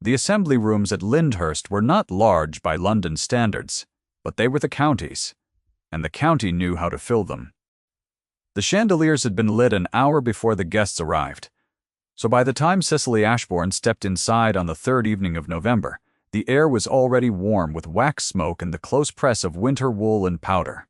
The assembly rooms at Lyndhurst were not large by London standards, but they were the county's, and the county knew how to fill them. The chandeliers had been lit an hour before the guests arrived, so by the time Cecily Ashbourne stepped inside on the third evening of November, the air was already warm with wax smoke and the close press of winter wool and powder.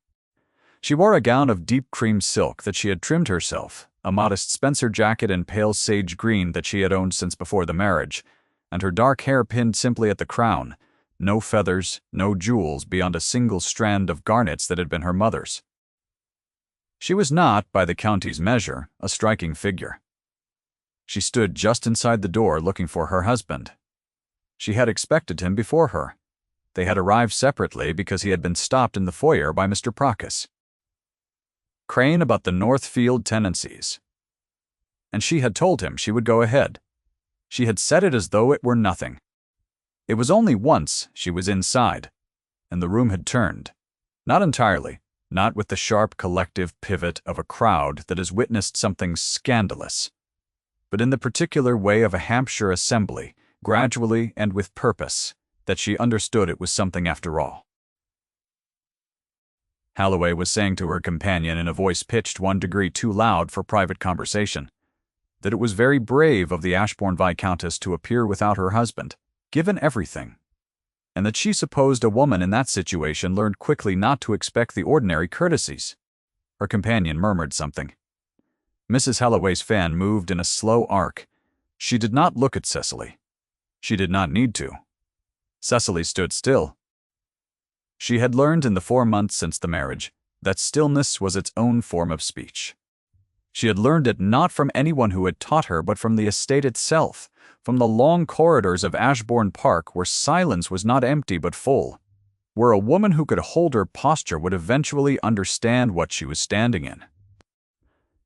She wore a gown of deep cream silk that she had trimmed herself, a modest Spencer jacket in pale sage green that she had owned since before the marriage, and her dark hair pinned simply at the crown, no feathers, no jewels beyond a single strand of garnets that had been her mother's. She was not, by the county's measure, a striking figure. She stood just inside the door looking for her husband. She had expected him before her. They had arrived separately because he had been stopped in the foyer by Mr. Procas Crane about the Northfield tenancies. And she had told him she would go ahead. She had said it as though it were nothing. It was only once she was inside, and the room had turned. Not entirely, not with the sharp collective pivot of a crowd that has witnessed something scandalous, but in the particular way of a Hampshire assembly, gradually and with purpose, that she understood it was something after all. Holloway was saying to her companion in a voice pitched 1 degree too loud for private conversation, that it was very brave of the Ashbourne Viscountess to appear without her husband, given everything, and that she supposed a woman in that situation learned quickly not to expect the ordinary courtesies. Her companion murmured something. Mrs. Holloway's fan moved in a slow arc. She did not look at Cecily. She did not need to. Cecily stood still. She had learned in the 4 months since the marriage that stillness was its own form of speech. She had learned it not from anyone who had taught her, but from the estate itself, from the long corridors of Ashbourne Park where silence was not empty but full, where a woman who could hold her posture would eventually understand what she was standing in.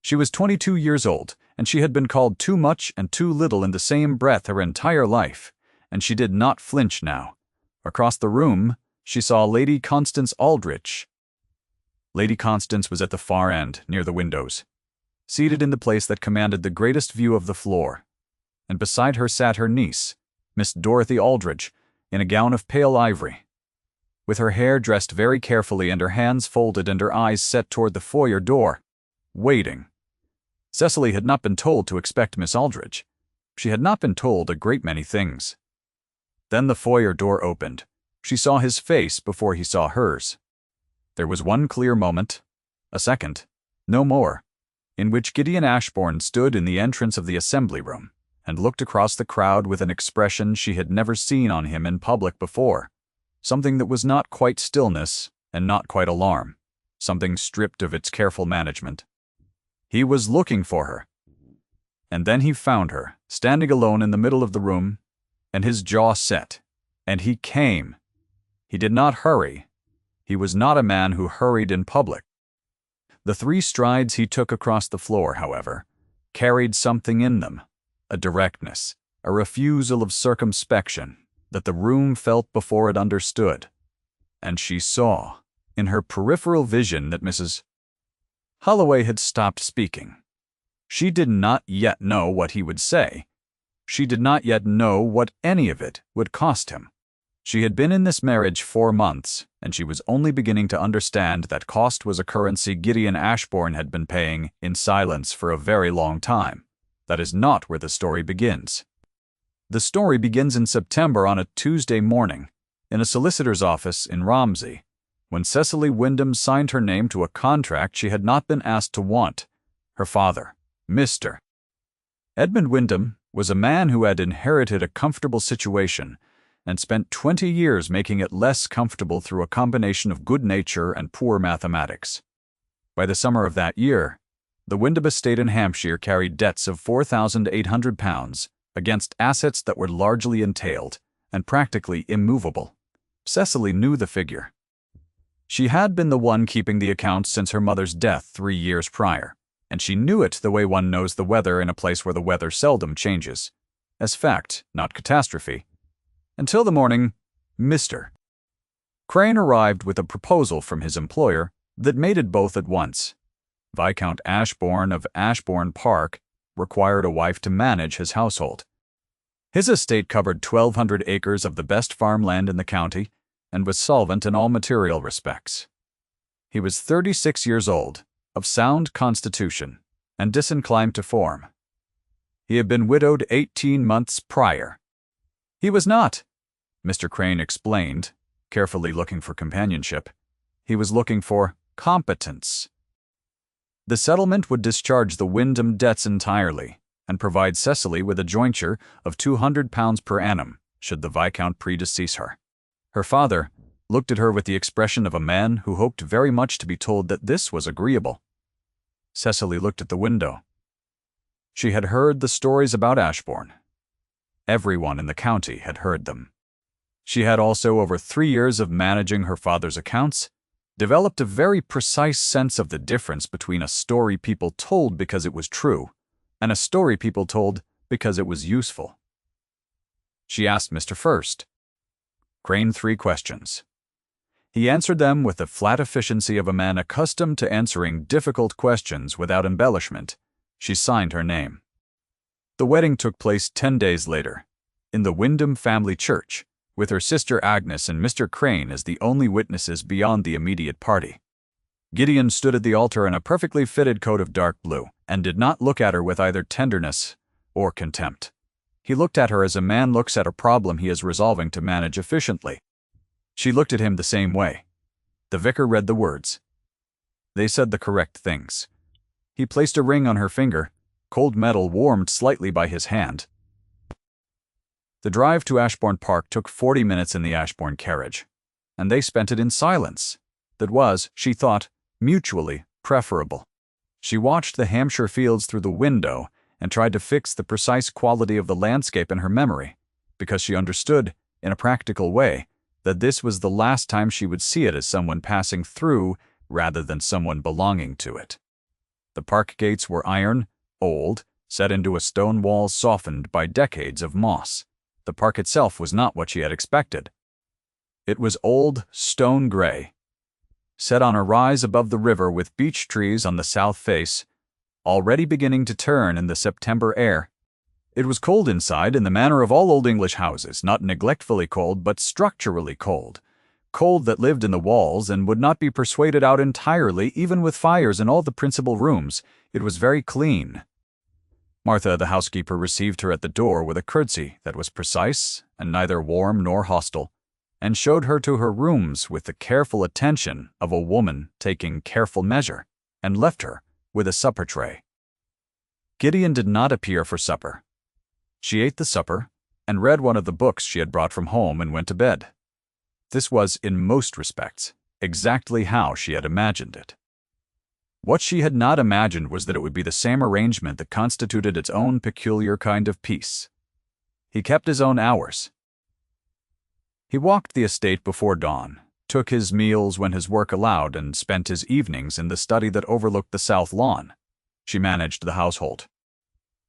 She was 22 years old, and she had been called too much and too little in the same breath her entire life, and she did not flinch now. Across the room, she saw Lady Constance Aldrich. Lady Constance was at the far end, near the windows, seated in the place that commanded the greatest view of the floor, and beside her sat her niece, Miss Dorothy Aldrich, in a gown of pale ivory, with her hair dressed very carefully and her hands folded and her eyes set toward the foyer door, waiting. Cecily had not been told to expect Miss Aldrich. She had not been told a great many things. Then the foyer door opened. She saw his face before he saw hers. There was one clear moment, a second, no more, in which Gideon Ashbourne stood in the entrance of the assembly room and looked across the crowd with an expression she had never seen on him in public before, something that was not quite stillness and not quite alarm, something stripped of its careful management. He was looking for her. And then he found her, standing alone in the middle of the room, and his jaw set. And he came. He did not hurry. He was not a man who hurried in public. The 3 strides he took across the floor, however, carried something in them, a directness, a refusal of circumspection that the room felt before it understood. And she saw, in her peripheral vision, that Mrs. Holloway had stopped speaking. She did not yet know what he would say. She did not yet know what any of it would cost him. She had been in this marriage 4 months, and she was only beginning to understand that cost was a currency Gideon Ashbourne had been paying in silence for a very long time. That is not where the story begins. The story begins in September on a Tuesday morning, in a solicitor's office in Romsey, when Cecily Wyndham signed her name to a contract she had not been asked to want. Her father, Mr. Edmund Wyndham, was a man who had inherited a comfortable situation and spent 20 years making it less comfortable through a combination of good nature and poor mathematics. By the summer of that year, the Wyndham estate in Hampshire carried debts of £4,800 against assets that were largely entailed and practically immovable. Cecily knew the figure. She had been the one keeping the accounts since her mother's death 3 years prior, and she knew it the way one knows the weather in a place where the weather seldom changes, as fact, not catastrophe. Until the morning, Mr. Crane arrived with a proposal from his employer that mated both at once. Viscount Ashbourne of Ashbourne Park required a wife to manage his household. His estate covered 1,200 acres of the best farmland in the county and was solvent in all material respects. He was 36 years old, of sound constitution, and disinclined to form. He had been widowed 18 months prior. He was not, Mr. Crane explained, carefully looking for companionship. He was looking for competence. The settlement would discharge the Wyndham debts entirely and provide Cecily with a jointure of £200 per annum should the Viscount predecease her. Her father looked at her with the expression of a man who hoped very much to be told that this was agreeable. Cecily looked at the window. She had heard the stories about Ashbourne. Everyone in the county had heard them. She had also, over 3 years of managing her father's accounts, developed a very precise sense of the difference between a story people told because it was true and a story people told because it was useful. She asked Mr. First Crane 3 questions. He answered them with the flat efficiency of a man accustomed to answering difficult questions without embellishment. She signed her name. The wedding took place 10 days later, in the Wyndham family church, with her sister Agnes and Mr. Crane as the only witnesses beyond the immediate party. Gideon stood at the altar in a perfectly fitted coat of dark blue, and did not look at her with either tenderness or contempt. He looked at her as a man looks at a problem he is resolving to manage efficiently. She looked at him the same way. The vicar read the words. They said the correct things. He placed a ring on her finger, cold metal warmed slightly by his hand. The drive to Ashbourne Park took 40 minutes in the Ashbourne carriage, and they spent it in silence. That was, she thought, mutually preferable. She watched the Hampshire fields through the window and tried to fix the precise quality of the landscape in her memory, because she understood, in a practical way, that this was the last time she would see it as someone passing through rather than someone belonging to it. The park gates were iron, old, set into a stone wall softened by decades of moss. The park itself was not what she had expected. It was old, stone gray, set on a rise above the river with beech trees on the south face, already beginning to turn in the September air. It was cold inside in the manner of all old English houses, not neglectfully cold, but structurally cold. Cold that lived in the walls and would not be persuaded out entirely, even with fires in all the principal rooms. It was very clean. Martha, the housekeeper, received her at the door with a curtsy that was precise and neither warm nor hostile, and showed her to her rooms with the careful attention of a woman taking careful measure, and left her with a supper tray. Gideon did not appear for supper. She ate the supper and read one of the books she had brought from home and went to bed. This was, in most respects, exactly how she had imagined it. What she had not imagined was that it would be the same arrangement that constituted its own peculiar kind of peace. He kept his own hours. He walked the estate before dawn, took his meals when his work allowed, and spent his evenings in the study that overlooked the south lawn. She managed the household.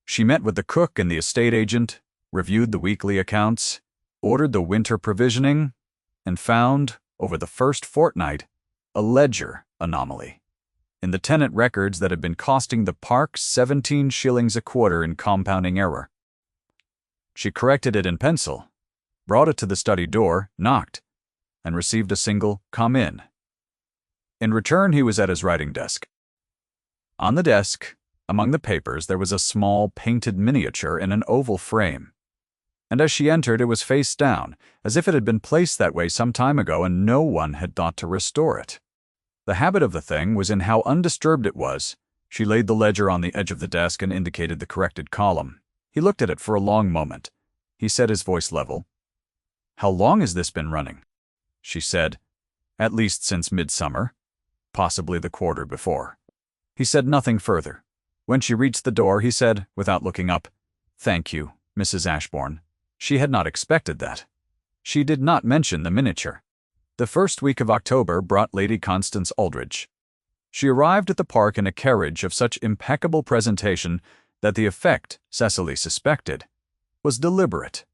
She met with the cook and the estate agent, reviewed the weekly accounts, ordered the winter provisioning, and found, over the first fortnight, a ledger anomaly in the tenant records that had been costing the park 17 shillings a quarter in compounding error. She corrected it in pencil, brought it to the study door, knocked, and received a single "come in." In return, he was at his writing desk. On the desk, among the papers, there was a small painted miniature in an oval frame, and as she entered it was face down, as if it had been placed that way some time ago and no one had thought to restore it. The habit of the thing was in how undisturbed it was. She laid the ledger on the edge of the desk and indicated the corrected column. He looked at it for a long moment. He said, his voice level. "How long has this been running?" She said, "At least since midsummer, possibly the quarter before." He said nothing further. When she reached the door, he said, without looking up, "Thank you, Mrs. Ashbourne." She had not expected that. She did not mention the miniature. The first week of October brought Lady Constance Aldridge. She arrived at the park in a carriage of such impeccable presentation that the effect, Cecily suspected, was deliberate.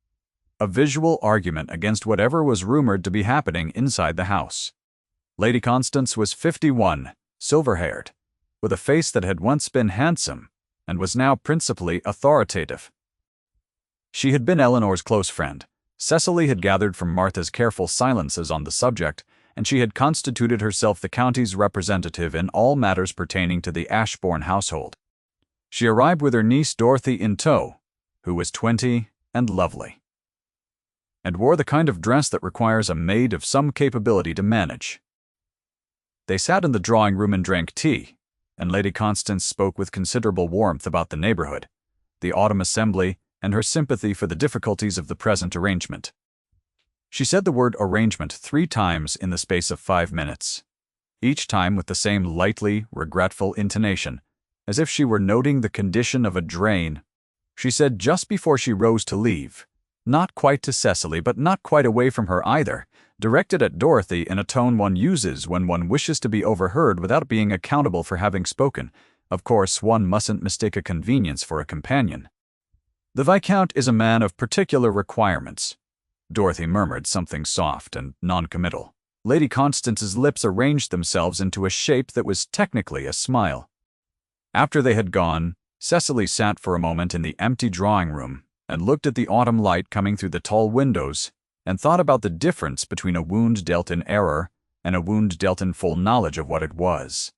A visual argument against whatever was rumored to be happening inside the house. Lady Constance was 51, silver-haired, with a face that had once been handsome and was now principally authoritative. She had been Eleanor's close friend. Cecily had gathered from Martha's careful silences on the subject, and she had constituted herself the county's representative in all matters pertaining to the Ashbourne household. She arrived with her niece Dorothy in tow, who was 20 and lovely, and wore the kind of dress that requires a maid of some capability to manage. They sat in the drawing-room and drank tea, and Lady Constance spoke with considerable warmth about the neighborhood, the autumn assembly, and her sympathy for the difficulties of the present arrangement. She said the word arrangement 3 times in the space of 5 minutes, each time with the same lightly regretful intonation, as if she were noting the condition of a drain. She said just before she rose to leave, not quite to Cecily but not quite away from her either, directed at Dorothy in a tone one uses when one wishes to be overheard without being accountable for having spoken. Of course, one mustn't mistake a convenience for a companion. "The Viscount is a man of particular requirements." Dorothy murmured something soft and non-committal. Lady Constance's lips arranged themselves into a shape that was technically a smile. After they had gone, Cecily sat for a moment in the empty drawing-room and looked at the autumn light coming through the tall windows and thought about the difference between a wound dealt in error and a wound dealt in full knowledge of what it was.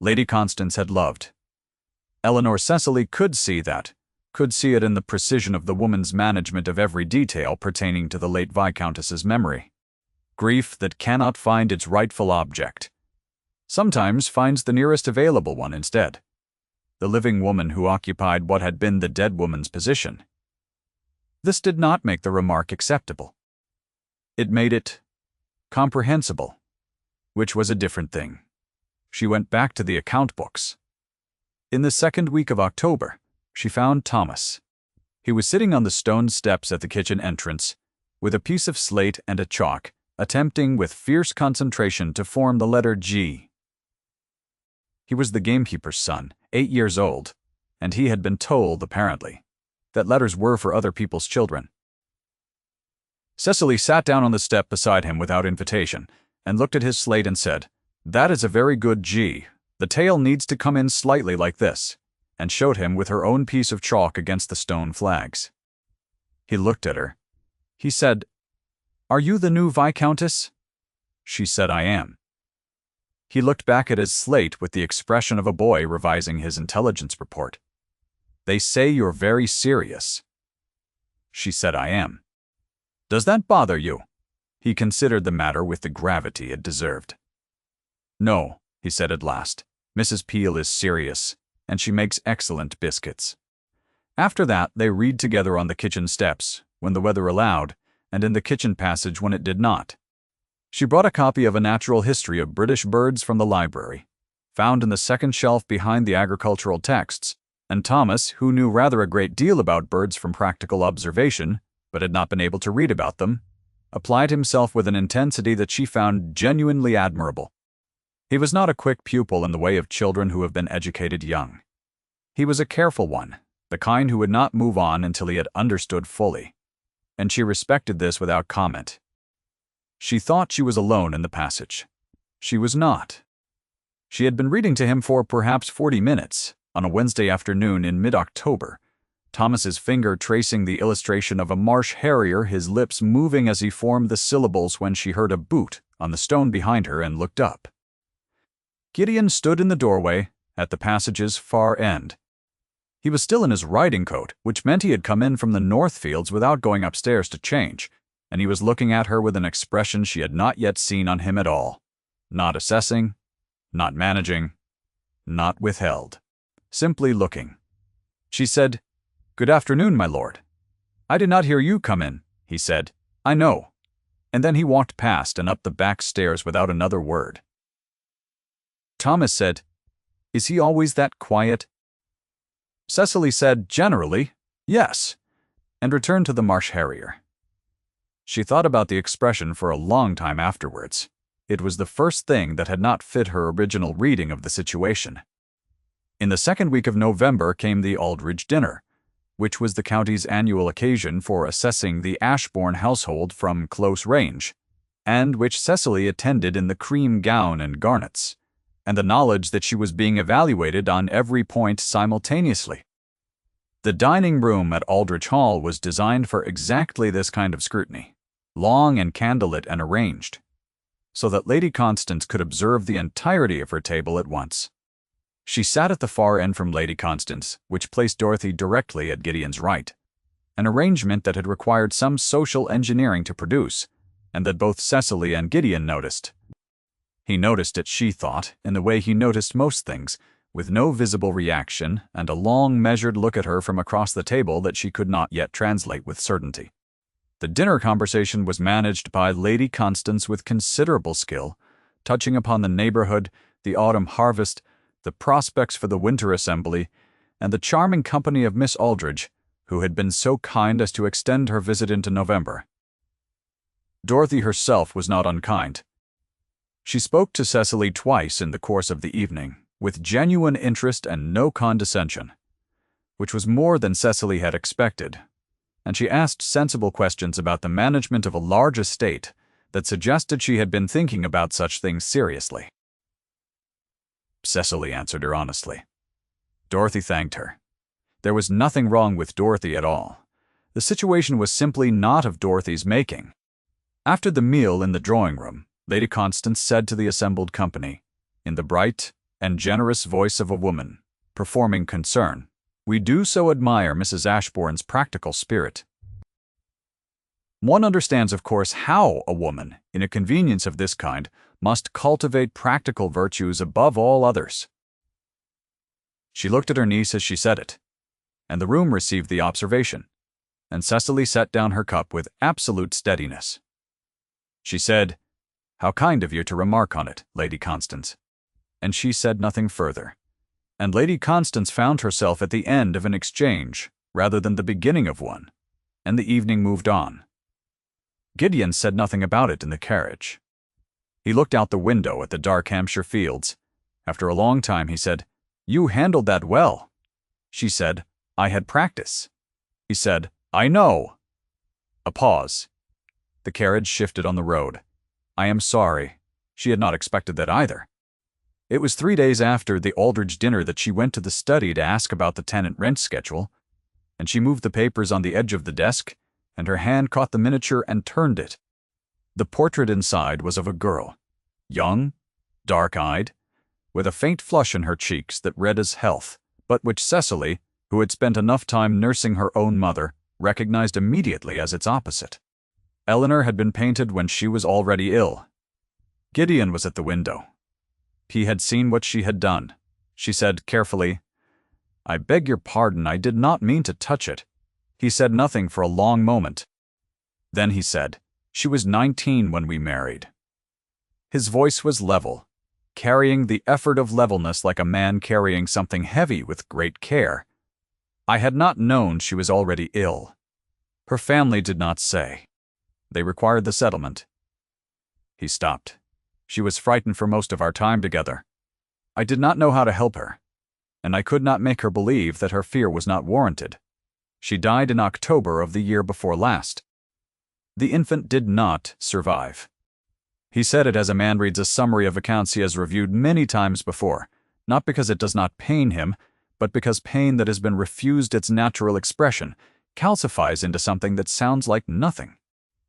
Lady Constance had loved. Eleanor Cecily could see that, could see it in the precision of the woman's management of every detail pertaining to the late Viscountess's memory. Grief that cannot find its rightful object sometimes finds the nearest available one instead, the living woman who occupied what had been the dead woman's position. This did not make the remark acceptable. It made it comprehensible, which was a different thing. She went back to the account books. In the second week of October, she found Thomas. He was sitting on the stone steps at the kitchen entrance, with a piece of slate and a chalk, attempting with fierce concentration to form the letter G. He was the gamekeeper's son, 8 years old, and he had been told, apparently, that letters were for other people's children. Cecily sat down on the step beside him without invitation, and looked at his slate and said, "That is a very good G. The tail needs to come in slightly like this," and showed him with her own piece of chalk against the stone flags. He looked at her. He said, "Are you the new Viscountess?" She said, "I am." He looked back at his slate with the expression of a boy revising his intelligence report. "They say you're very serious." She said, "I am." "Does that bother you?" He considered the matter with the gravity it deserved. "No," he said at last. "Mrs. Peel is serious, and she makes excellent biscuits." After that, they read together on the kitchen steps, when the weather allowed, and in the kitchen passage when it did not. She brought a copy of A Natural History of British Birds from the library, found in the second shelf behind the agricultural texts, and Thomas, who knew rather a great deal about birds from practical observation, but had not been able to read about them, applied himself with an intensity that she found genuinely admirable. He was not a quick pupil in the way of children who have been educated young. He was a careful one, the kind who would not move on until he had understood fully, and she respected this without comment. She thought she was alone in the passage. She was not. She had been reading to him for perhaps 40 minutes, on a Wednesday afternoon in mid-October, Thomas's finger tracing the illustration of a marsh harrier, his lips moving as he formed the syllables when she heard a boot on the stone behind her and looked up. Gideon stood in the doorway, at the passage's far end. He was still in his riding coat, which meant he had come in from the Northfields without going upstairs to change, and he was looking at her with an expression she had not yet seen on him at all. Not assessing, not managing, not withheld. Simply looking. She said, "Good afternoon, my lord." "I did not hear you come in," he said. "I know." And then he walked past and up the back stairs without another word. Thomas said, "Is he always that quiet?" Cecily said, "Generally, yes," and returned to the marsh harrier. She thought about the expression for a long time afterwards. It was the first thing that had not fit her original reading of the situation. In the second week of November came the Aldridge dinner, which was the county's annual occasion for assessing the Ashbourne household from close range, and which Cecily attended in the cream gown and garnets, and the knowledge that she was being evaluated on every point simultaneously. The dining room at Aldrich Hall was designed for exactly this kind of scrutiny, long and candlelit and arranged, so that Lady Constance could observe the entirety of her table at once. She sat at the far end from Lady Constance, which placed Dorothy directly at Gideon's right, an arrangement that had required some social engineering to produce, and that both Cecily and Gideon noticed. He noticed it, she thought, in the way he noticed most things, with no visible reaction and a long, measured look at her from across the table that she could not yet translate with certainty. The dinner conversation was managed by Lady Constance with considerable skill, touching upon the neighborhood, the autumn harvest, the prospects for the winter assembly, and the charming company of Miss Aldridge, who had been so kind as to extend her visit into November. Dorothy herself was not unkind. She spoke to Cecily twice in the course of the evening, with genuine interest and no condescension, which was more than Cecily had expected, and she asked sensible questions about the management of a large estate that suggested she had been thinking about such things seriously. Cecily answered her honestly. Dorothy thanked her. There was nothing wrong with Dorothy at all. The situation was simply not of Dorothy's making. After the meal in the drawing-room, Lady Constance said to the assembled company, in the bright and generous voice of a woman, performing concern, "We do so admire Mrs. Ashbourne's practical spirit. One understands, of course, how a woman, in a convenience of this kind, must cultivate practical virtues above all others." She looked at her niece as she said it, and the room received the observation, and Cecily set down her cup with absolute steadiness. She said, "How kind of you to remark on it, Lady Constance," and she said nothing further, and Lady Constance found herself at the end of an exchange rather than the beginning of one, and the evening moved on. Gideon said nothing about it in the carriage. He looked out the window at the dark Hampshire fields. After a long time he said, "You handled that well." She said, "I had practice." He said, "I know." A pause. The carriage shifted on the road. "I am sorry." She had not expected that either. It was 3 days after the Aldridge dinner that she went to the study to ask about the tenant rent schedule, and she moved the papers on the edge of the desk, and her hand caught the miniature and turned it. The portrait inside was of a girl, young, dark-eyed, with a faint flush in her cheeks that read as health, but which Cecily, who had spent enough time nursing her own mother, recognized immediately as its opposite. Eleanor had been painted when she was already ill. Gideon was at the window. He had seen what she had done. She said carefully, "I beg your pardon, I did not mean to touch it." He said nothing for a long moment. Then he said, "She was 19 when we married." His voice was level, carrying the effort of levelness like a man carrying something heavy with great care. "I had not known she was already ill. Her family did not say. They required the settlement." He stopped. "She was frightened for most of our time together. I did not know how to help her, and I could not make her believe that her fear was not warranted. She died in October of the year before last. The infant did not survive." He said it as a man reads a summary of accounts he has reviewed many times before, not because it does not pain him, but because pain that has been refused its natural expression calcifies into something that sounds like nothing.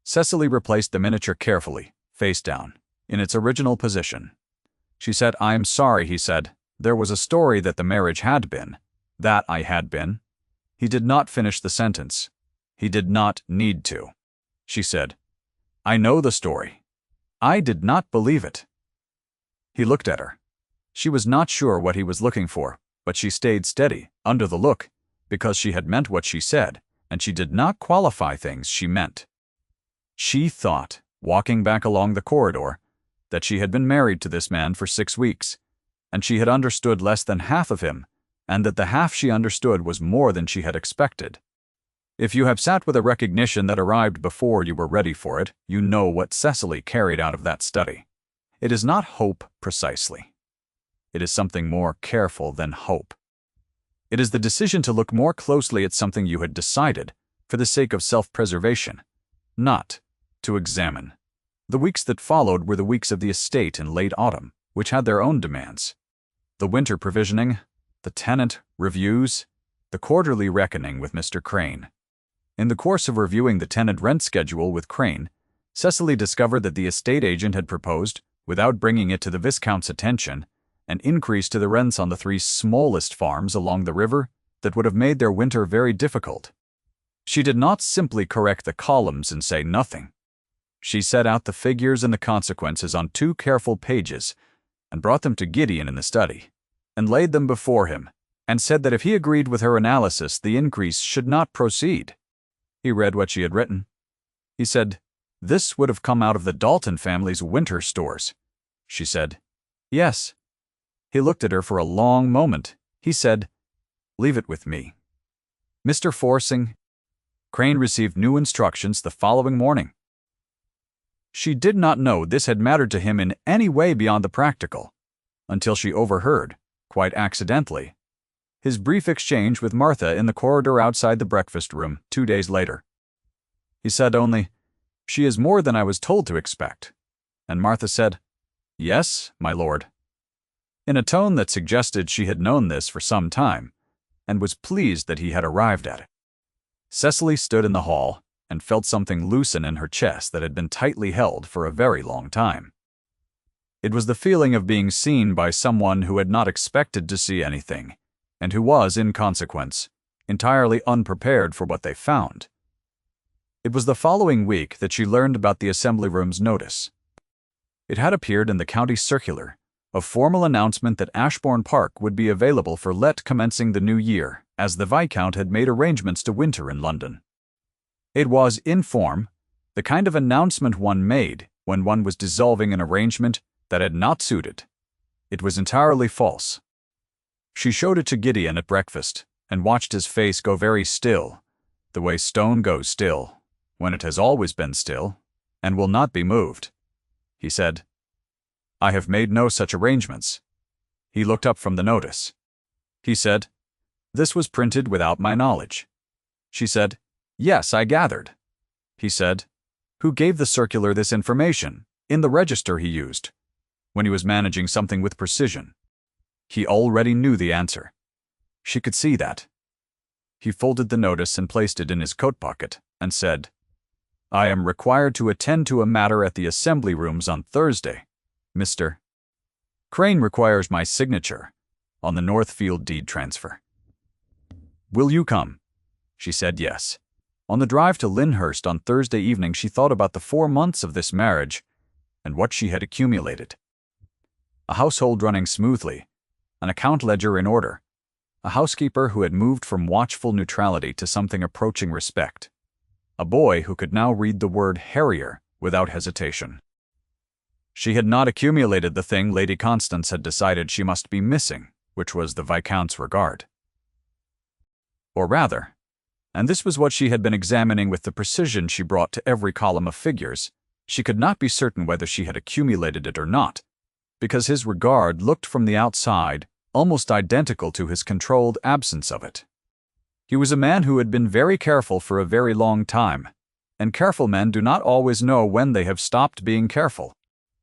Cecily replaced the miniature carefully, face down, in its original position. She said, "I am sorry," he said. "There was a story that the marriage had been. That I had been." He did not finish the sentence. He did not need to. She said, "I know the story. I did not believe it." He looked at her. She was not sure what he was looking for, but she stayed steady, under the look, because she had meant what she said, and she did not qualify things she meant. She thought, walking back along the corridor, that she had been married to this man for 6 weeks, and she had understood less than half of him, and that the half she understood was more than she had expected. If you have sat with a recognition that arrived before you were ready for it, you know what Cecily carried out of that study. It is not hope precisely. It is something more careful than hope. It is the decision to look more closely at something you had decided, for the sake of self-preservation, not to examine. The weeks that followed were the weeks of the estate in late autumn, which had their own demands. The winter provisioning, the tenant reviews, the quarterly reckoning with Mr. Crane. In the course of reviewing the tenant rent schedule with Crane, Cecily discovered that the estate agent had proposed, without bringing it to the Viscount's attention, an increase to the rents on the 3 smallest farms along the river that would have made their winter very difficult. She did not simply correct the columns and say nothing. She set out the figures and the consequences on 2 careful pages and brought them to Gideon in the study, and laid them before him, and said that if he agreed with her analysis, the increase should not proceed. He read what she had written. He said, "This would have come out of the Dalton family's winter stores." She said, "Yes." He looked at her for a long moment. He said, "Leave it with me." Mr. Forsing. Crane received new instructions the following morning. She did not know this had mattered to him in any way beyond the practical, until she overheard, quite accidentally, his brief exchange with Martha in the corridor outside the breakfast room 2 days later. He said only, "She is more than I was told to expect," and Martha said, "Yes, my lord," in a tone that suggested she had known this for some time, and was pleased that he had arrived at it. Cecily stood in the hall and felt something loosen in her chest that had been tightly held for a very long time. It was the feeling of being seen by someone who had not expected to see anything, and who was, in consequence, entirely unprepared for what they found. It was the following week that she learned about the Assembly Room's notice. It had appeared in the county circular, a formal announcement that Ashbourne Park would be available for let commencing the new year, as the Viscount had made arrangements to winter in London. It was, in form, the kind of announcement one made when one was dissolving an arrangement that had not suited. It was entirely false. She showed it to Gideon at breakfast, and watched his face go very still, the way stone goes still, when it has always been still, and will not be moved. He said, "I have made no such arrangements." He looked up from the notice. He said, "This was printed without my knowledge." She said, "Yes, I gathered." He said, "Who gave the circular this information, in the register he used, when he was managing something with precision?" He already knew the answer. She could see that. He folded the notice and placed it in his coat pocket, and said, "I am required to attend to a matter at the Assembly Rooms on Thursday. Mr. Crane requires my signature on the Northfield deed transfer. Will you come?" She said yes. On the drive to Lyndhurst on Thursday evening, she thought about the 4 months of this marriage and what she had accumulated. A household running smoothly, an account ledger in order, a housekeeper who had moved from watchful neutrality to something approaching respect, a boy who could now read the word Harrier without hesitation. She had not accumulated the thing Lady Constance had decided she must be missing, which was the Viscount's regard. Or rather, and this was what she had been examining with the precision she brought to every column of figures, she could not be certain whether she had accumulated it or not, because his regard looked from the outside almost identical to his controlled absence of it. He was a man who had been very careful for a very long time, and careful men do not always know when they have stopped being careful.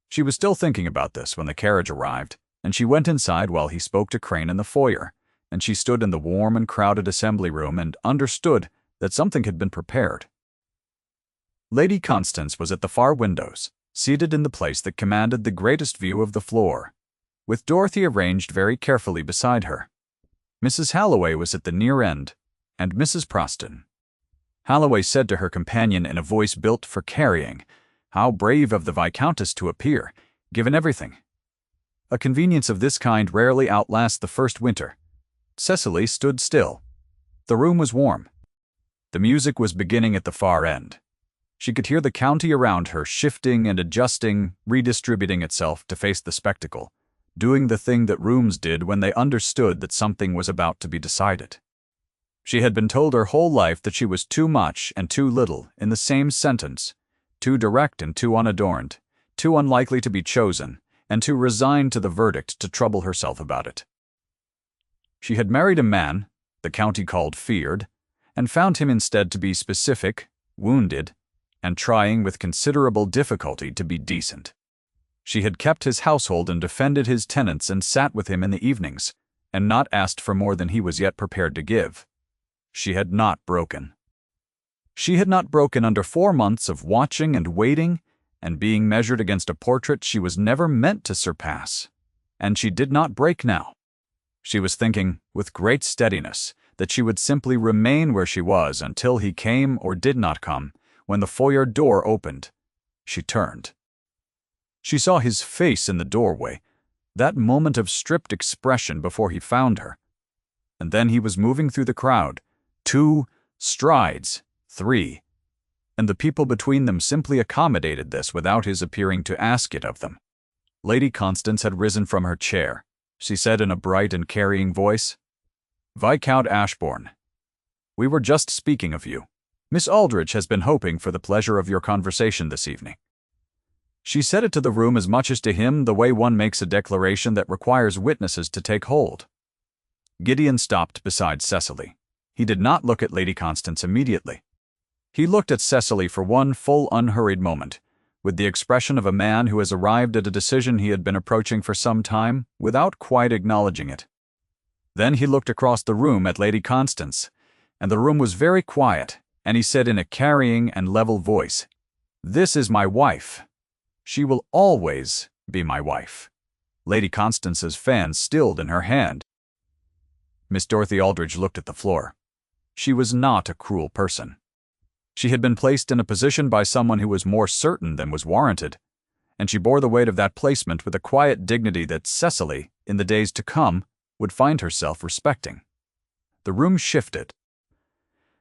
She was still thinking about this when the carriage arrived, and she went inside while he spoke to Crane in the foyer, and she stood in the warm and crowded assembly room and understood that something had been prepared. Lady Constance was at the far windows, seated in the place that commanded the greatest view of the floor, with Dorothy arranged very carefully beside her. Mrs. Halloway was at the near end, and Mrs. Proston. Halloway said to her companion in a voice built for carrying, "How brave of the Viscountess to appear, given everything." A convenience of this kind rarely outlasts the first winter. Cecily stood still. The room was warm. The music was beginning at the far end. She could hear the county around her shifting and adjusting, redistributing itself to face the spectacle, doing the thing that rooms did when they understood that something was about to be decided. She had been told her whole life that she was too much and too little in the same sentence, too direct and too unadorned, too unlikely to be chosen, and too resigned to the verdict to trouble herself about it. She had married a man, the county called feared, and found him instead to be specific, wounded, and trying with considerable difficulty to be decent. She had kept his household and defended his tenants and sat with him in the evenings, and not asked for more than he was yet prepared to give. she had not broken. She had not broken under 4 months of watching and waiting and being measured against a portrait she was never meant to surpass. And she did not break now. She was thinking, with great steadiness, that she would simply remain where she was until he came or did not come. When the foyer door opened, she turned. She saw his face in the doorway, that moment of stripped expression before he found her. And then he was moving through the crowd, 2 strides, 3, and the people between them simply accommodated this without his appearing to ask it of them. Lady Constance had risen from her chair. She said in a bright and carrying voice, "Viscount Ashbourne, we were just speaking of you. Miss Aldrich has been hoping for the pleasure of your conversation this evening." She said it to the room as much as to him the way one makes a declaration that requires witnesses to take hold. Gideon stopped beside Cecily. He did not look at Lady Constance immediately. He looked at Cecily for one full unhurried moment, with the expression of a man who has arrived at a decision he had been approaching for some time without quite acknowledging it. Then he looked across the room at Lady Constance, and the room was very quiet, and he said in a carrying and level voice, "This is my wife. She will always be my wife." Lady Constance's fan stilled in her hand. Miss Dorothy Aldrich looked at the floor. She was not a cruel person. She had been placed in a position by someone who was more certain than was warranted, and she bore the weight of that placement with a quiet dignity that Cecily, in the days to come, would find herself respecting. The room shifted.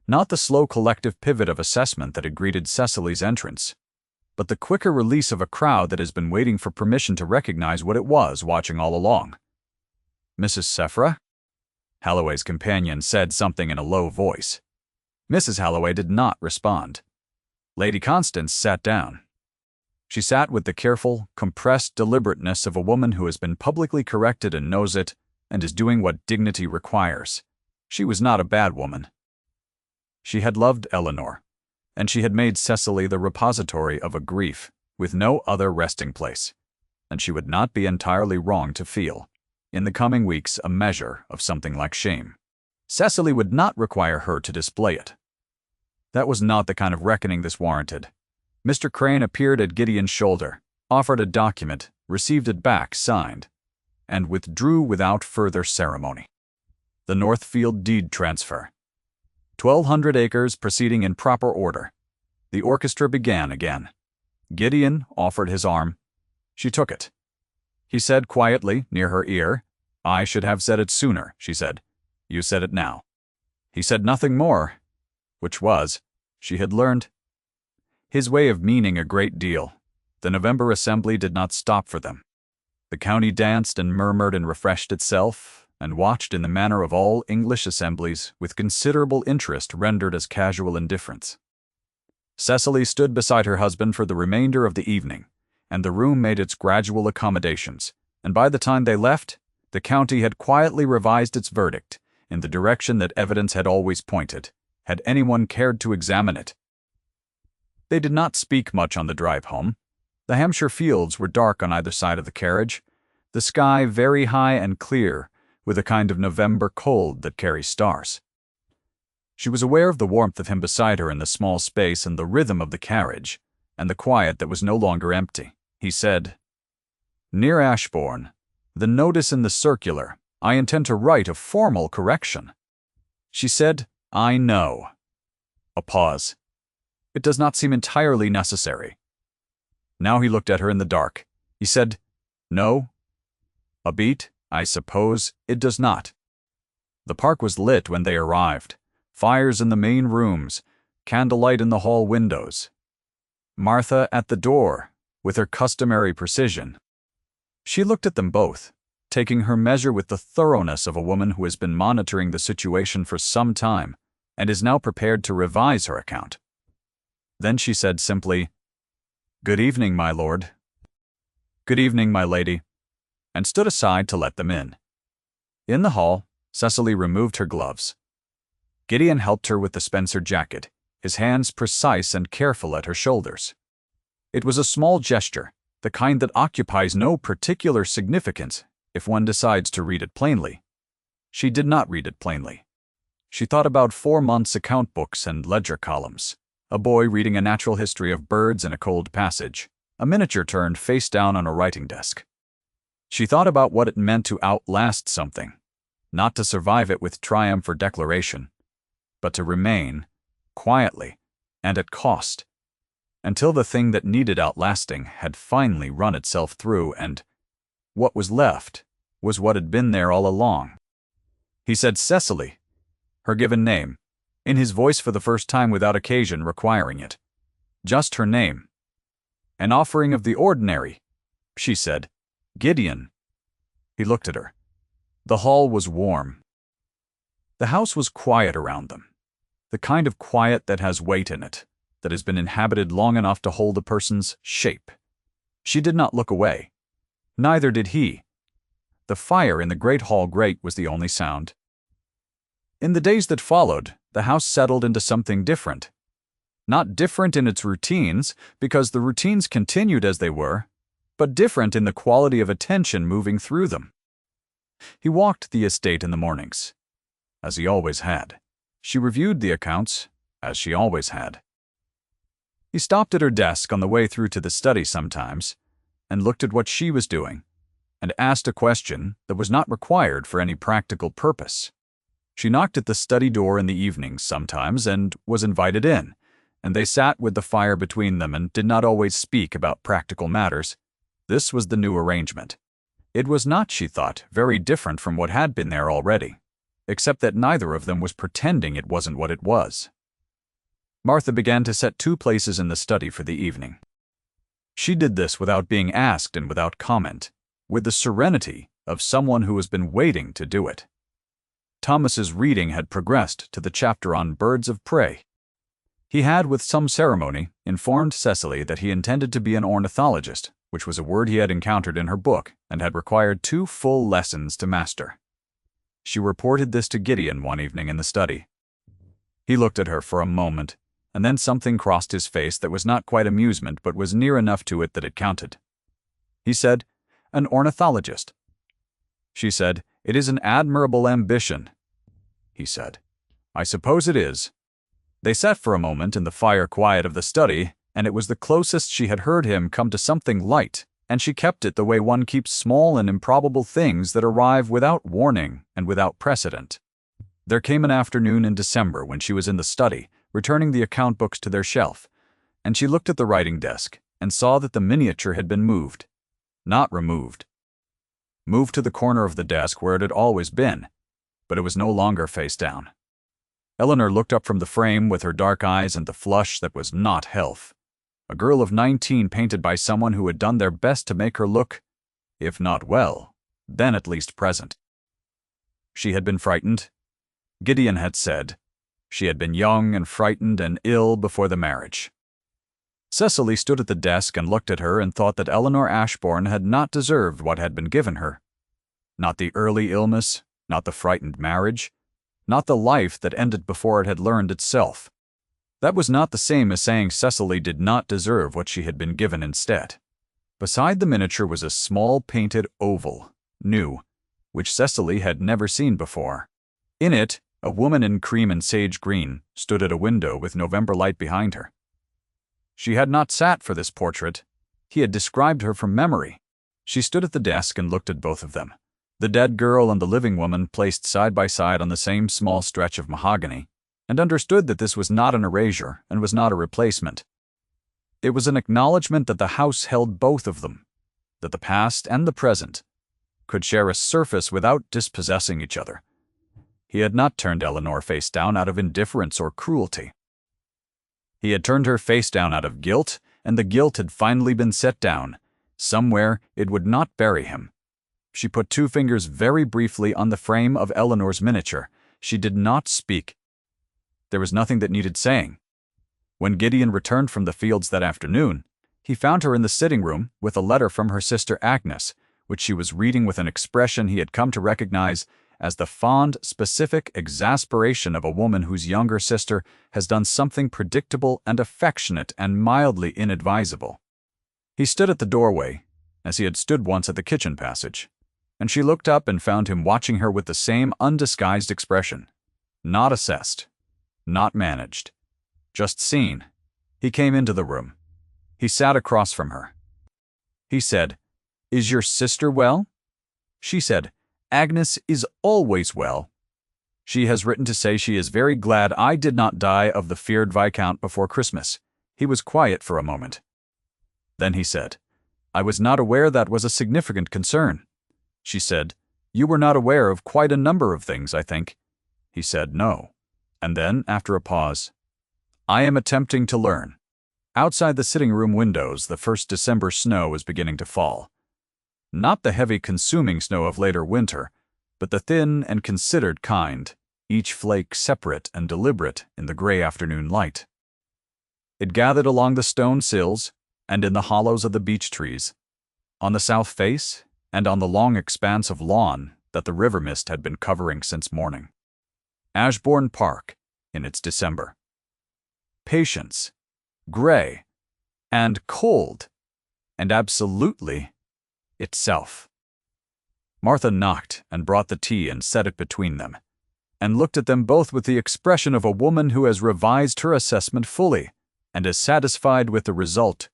Not the slow collective pivot of assessment that had greeted Cecily's entrance, but the quicker release of a crowd that has been waiting for permission to recognize what it was watching all along. "Mrs. Sephra?" Halloway's companion said something in a low voice. Mrs. Halloway did not respond. Lady Constance sat down. She sat with the careful, compressed deliberateness of a woman who has been publicly corrected and knows it, and is doing what dignity requires. She was not a bad woman. She had loved Eleanor, and she had made Cecily the repository of a grief with no other resting place, and she would not be entirely wrong to feel, in the coming weeks, a measure of something like shame. Cecily would not require her to display it. That was not the kind of reckoning this warranted. Mr. Crane appeared at Gideon's shoulder, offered a document, received it back signed, and withdrew without further ceremony. The Northfield deed transfer. 1,200 acres proceeding in proper order. The orchestra began again. Gideon offered his arm. She took it. He said quietly, near her ear, "I should have said it sooner," she said. "You said it now." He said nothing more, which was, she had learned, his way of meaning a great deal. The November assembly did not stop for them. The county danced and murmured and refreshed itself, and watched in the manner of all English assemblies with considerable interest rendered as casual indifference. Cecily stood beside her husband for the remainder of the evening, and the room made its gradual accommodations, and by the time they left, the county had quietly revised its verdict in the direction that evidence had always pointed, had anyone cared to examine it. They did not speak much on the drive home. The Hampshire fields were dark on either side of the carriage, the sky very high and clear, with a kind of November cold that carries stars. She was aware of the warmth of him beside her in the small space and the rhythm of the carriage, and the quiet that was no longer empty. He said, "Near Ashbourne, the notice in the circular, I intend to write a formal correction." She said, "I know." A pause. "It does not seem entirely necessary." Now he looked at her in the dark. He said, "No." "A beat, I suppose, it does not." The park was lit when they arrived. Fires in the main rooms, candlelight in the hall windows. Martha at the door, with her customary precision. She looked at them both, taking her measure with the thoroughness of a woman who has been monitoring the situation for some time and is now prepared to revise her account. Then she said simply, "Good evening, my lord." "Good evening, my lady," and stood aside to let them in. In the hall, Cecily removed her gloves. Gideon helped her with the Spencer jacket, his hands precise and careful at her shoulders. It was a small gesture, the kind that occupies no particular significance if one decides to read it plainly. She did not read it plainly. She thought about 4 months' account books and ledger columns, a boy reading a natural history of birds in a cold passage, a miniature turned face down on a writing desk. She thought about what it meant to outlast something, not to survive it with triumph or declaration, but to remain, quietly, and at cost, until the thing that needed outlasting had finally run itself through, and what was left was what had been there all along. He said Cecily, her given name, in his voice for the first time without occasion requiring it. Just her name. An offering of the ordinary, she said. Gideon. He looked at her. The hall was warm. The house was quiet around them. The kind of quiet that has weight in it, that has been inhabited long enough to hold a person's shape. She did not look away. Neither did he. The fire in the great hall grate was the only sound. In the days that followed, the house settled into something different. Not different in its routines, because the routines continued as they were, but different in the quality of attention moving through them. He walked the estate in the mornings, as he always had. She reviewed the accounts, as she always had. He stopped at her desk on the way through to the study sometimes, and looked at what she was doing, and asked a question that was not required for any practical purpose. She knocked at the study door in the evenings sometimes and was invited in, and they sat with the fire between them and did not always speak about practical matters. This was the new arrangement. It was not, she thought, very different from what had been there already, except that neither of them was pretending it wasn't what it was. Martha began to set 2 places in the study for the evening. She did this without being asked and without comment, with the serenity of someone who has been waiting to do it. Thomas's reading had progressed to the chapter on birds of prey. He had, with some ceremony, informed Cecily that he intended to be an ornithologist, which was a word he had encountered in her book and had required 2 full lessons to master. She reported this to Gideon one evening in the study. He looked at her for a moment, and then something crossed his face that was not quite amusement but was near enough to it that it counted. He said, "An ornithologist." She said, "It is an admirable ambition." He said, "I suppose it is." They sat for a moment in the fire quiet of the study, and it was the closest she had heard him come to something light, and she kept it the way one keeps small and improbable things that arrive without warning and without precedent. There came an afternoon in December when she was in the study, returning the account books to their shelf, and she looked at the writing desk and saw that the miniature had been moved. Not removed. Moved to the corner of the desk where it had always been, but it was no longer face down. Eleanor looked up from the frame with her dark eyes and the flush that was not health. A girl of 19 painted by someone who had done their best to make her look, if not well, then at least present. She had been frightened. Gideon had said she had been young and frightened and ill before the marriage. Cecily stood at the desk and looked at her and thought that Eleanor Ashbourne had not deserved what had been given her. Not the early illness, not the frightened marriage, not the life that ended before it had learned itself. That was not the same as saying Cecily did not deserve what she had been given instead. Beside the miniature was a small painted oval, new, which Cecily had never seen before. In it, a woman in cream and sage green stood at a window with November light behind her. She had not sat for this portrait. He had described her from memory. She stood at the desk and looked at both of them, the dead girl and the living woman placed side by side on the same small stretch of mahogany, and understood that this was not an erasure and was not a replacement. It was an acknowledgement that the house held both of them, that the past and the present could share a surface without dispossessing each other. He had not turned Eleanor face down out of indifference or cruelty. He had turned her face down out of guilt, and the guilt had finally been set down. Somewhere it would not bury him. She put 2 fingers very briefly on the frame of Eleanor's miniature. She did not speak. There was nothing that needed saying. When Gideon returned from the fields that afternoon, he found her in the sitting room with a letter from her sister Agnes, which she was reading with an expression he had come to recognize as the fond, specific exasperation of a woman whose younger sister has done something predictable and affectionate and mildly inadvisable. He stood at the doorway, as he had stood once at the kitchen passage, and she looked up and found him watching her with the same undisguised expression. Not assessed. Not managed. Just seen. He came into the room. He sat across from her. He said, "Is your sister well?" She said, "Agnes is always well. She has written to say she is very glad I did not die of the feared Viscount before Christmas." He was quiet for a moment. Then he said, "I was not aware that was a significant concern." She said, "You were not aware of quite a number of things, I think." He said, "No." And then, after a pause, "I am attempting to learn." Outside the sitting room windows, the first December snow was beginning to fall. Not the heavy, consuming snow of later winter, but the thin and considered kind, each flake separate and deliberate in the gray afternoon light. It gathered along the stone sills and in the hollows of the beech trees, on the south face and on the long expanse of lawn that the river mist had been covering since morning. Ashbourne Park, in its December. Patience, gray, and cold, and absolutely itself. Martha knocked and brought the tea and set it between them, and looked at them both with the expression of a woman who has revised her assessment fully and is satisfied with the result.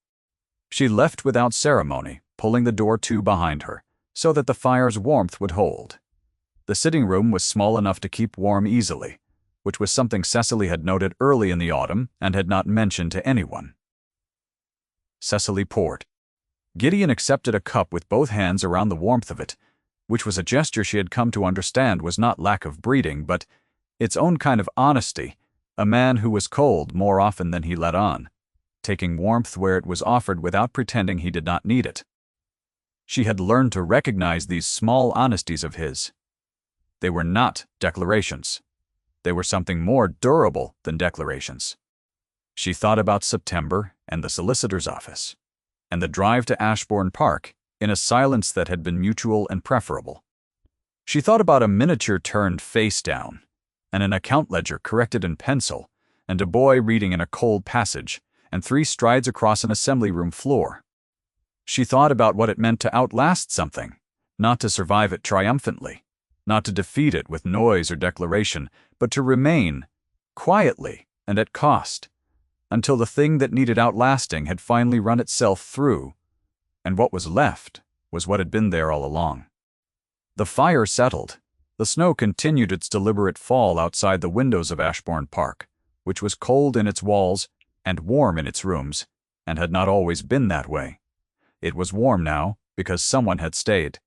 She left without ceremony, pulling the door to behind her, so that the fire's warmth would hold. The sitting room was small enough to keep warm easily, which was something Cecily had noted early in the autumn and had not mentioned to anyone. Cecily poured. Gideon accepted a cup with both hands around the warmth of it, which was a gesture she had come to understand was not lack of breeding, but its own kind of honesty, a man who was cold more often than he let on, taking warmth where it was offered without pretending he did not need it. She had learned to recognize these small honesties of his. They were not declarations. They were something more durable than declarations. She thought about September and the solicitor's office, and the drive to Ashbourne Park in a silence that had been mutual and preferable. She thought about a miniature turned face down, and an account ledger corrected in pencil, and a boy reading in a cold passage, and 3 strides across an assembly room floor. She thought about what it meant to outlast something, not to survive it triumphantly, not to defeat it with noise or declaration, but to remain, quietly and at cost, until the thing that needed outlasting had finally run itself through, and what was left was what had been there all along. The fire settled. The snow continued its deliberate fall outside the windows of Ashbourne Park, which was cold in its walls and warm in its rooms, and had not always been that way. It was warm now because someone had stayed.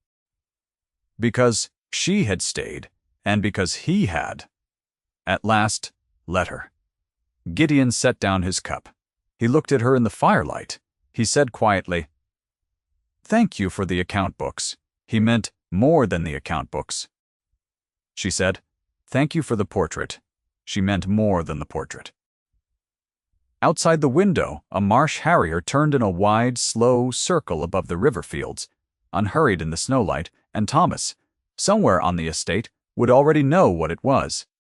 Because she had stayed, and because he had. At last, let her. Gideon set down his cup. He looked at her in the firelight. He said quietly, "Thank you for the account books." He meant more than the account books. She said, "Thank you for the portrait." She meant more than the portrait. Outside the window, a marsh harrier turned in a wide, slow circle above the river fields, unhurried in the snowlight, and Thomas, somewhere on the estate, would already know what it was.